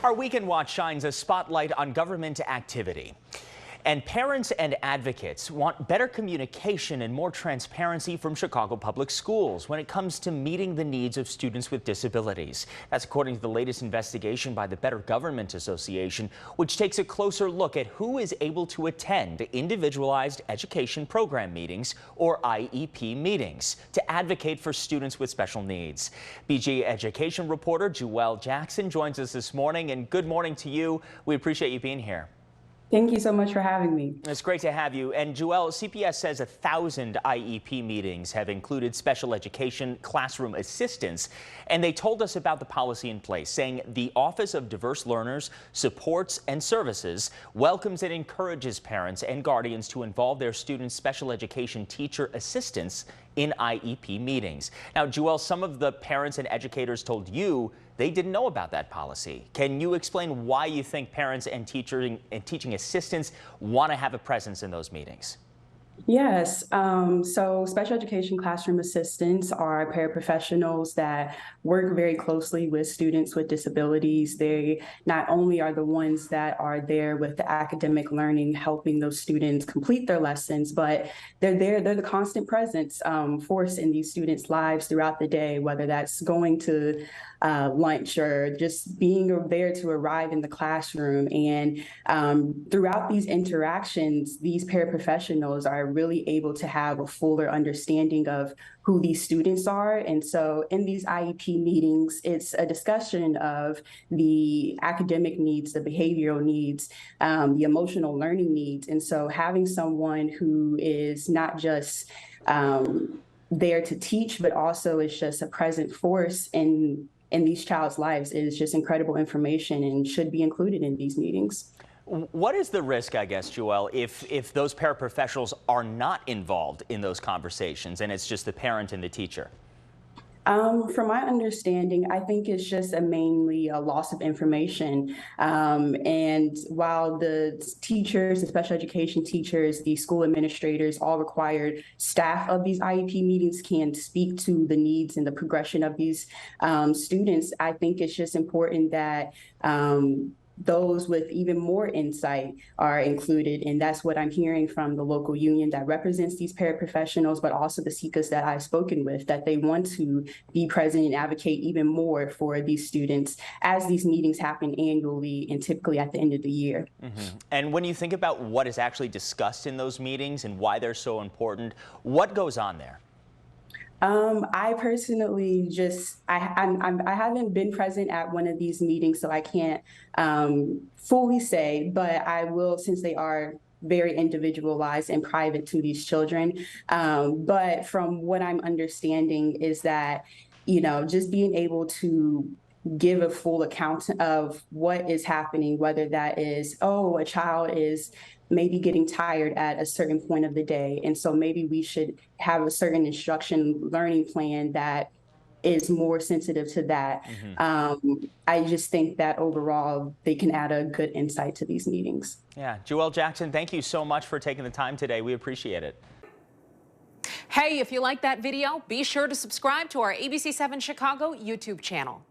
Our Weekend Watch shines a spotlight on government activity. And parents and advocates want better communication and more transparency from Chicago Public Schools when it comes to meeting the needs of students with disabilities. That's according to the latest investigation by the Better Government Association, which takes a closer look at who is able to attend Individualized Education Program meetings, or IEP meetings, to advocate for students with special needs. BGA education reporter Joelle Jackson joins us this morning, and good morning to you. We appreciate you being here. Thank you so much for having me. It's great to have you. And Joelle, CPS says 1,000 IEP meetings have included special education classroom assistants. And they told us about the policy in place, saying the Office of Diverse Learners Supports and Services welcomes and encourages parents and guardians to involve their students' special education teacher assistants in IEP meetings. Now, Joelle, some of the parents and educators told you they didn't know about that policy. Can you explain why you think parents and teaching assistants want to have a presence in those meetings? Yes, so special education classroom assistants are paraprofessionals that work very closely with students with disabilities. They not only are the ones that are there with the academic learning, helping those students complete their lessons, but they're the constant presence force in these students' lives throughout the day, whether that's going to lunch or just being there to arrive in the classroom. And throughout these interactions, these paraprofessionals are really able to have a fuller understanding of who these students are. And so in these IEP meetings, it's a discussion of the academic needs, the behavioral needs, the emotional learning needs. And so having someone who is not just there to teach, but also is just a present force in these child's lives is just incredible information and should be included in these meetings. What is the risk, I guess, Joelle, if those paraprofessionals are not involved in those conversations and it's just the parent and the teacher? From my understanding, I think it's just mainly a loss of information. And while the teachers, the special education teachers, the school administrators, all required staff of these IEP meetings can speak to the needs and the progression of these students, I think it's just important that those with even more insight are included. And that's what I'm hearing from the local union that represents these paraprofessionals, but also the SECAs that I've spoken with, that they want to be present and advocate even more for these students as these meetings happen annually and typically at the end of the year. And when you think about what is actually discussed in those meetings and why they're so important, what goes on there? I personally I haven't been present at one of these meetings, so I can't fully say, but I will, since they are very individualized and private to these children. But from what I'm understanding is that, just being able to give a full account of what is happening, whether that is, oh, a child is maybe getting tired at a certain point of the day. And so maybe we should have a certain instruction learning plan that is more sensitive to that. I just think that overall they can add a good insight to these meetings. Yeah, Joelle Jackson, thank you so much for taking the time today. We appreciate it. Hey, if you like that video, be sure to subscribe to our ABC7 Chicago YouTube channel.